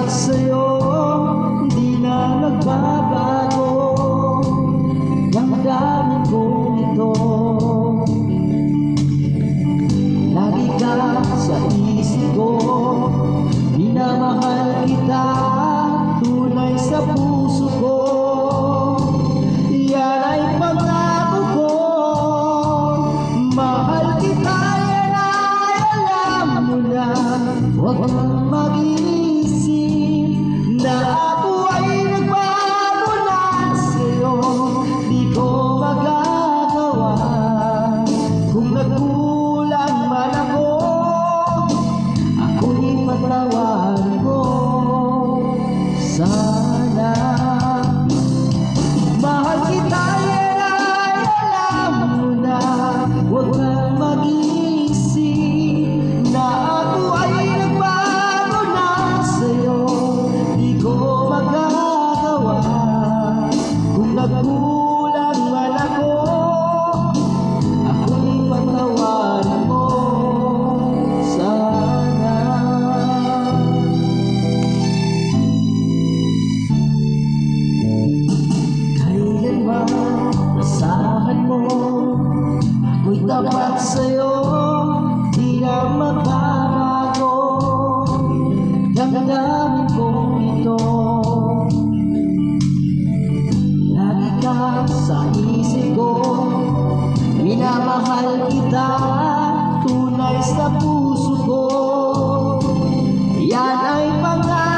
sa'yo, di na nagbabago. Damdamin ko ito, lagi ka sa isip ko. Minamahal kita, tunay sa puso ko. Yan ay pangako ko. Mahal kita, yan ay alam mo na. Huwag kang mag-iisip na ako ay nagbago na sa'yo. Di ko magagawa kung nagkulang man ako. Ako'y patawarin mo sana. Mahal kita, yan ay alam mo na. Huwag kang mag-iisip na ako ay nagbago na sa'yo. Di ko magagawa kung nagkulang man ako. Ako'y patawarin mo sana. Kailanman asahan mo, ako'y tapat sa'yo, di na magbabago. Damdamin ko ito, lagi ka sa isip ko. Minamahal kita, tunay sa puso ko. Yan ay pangako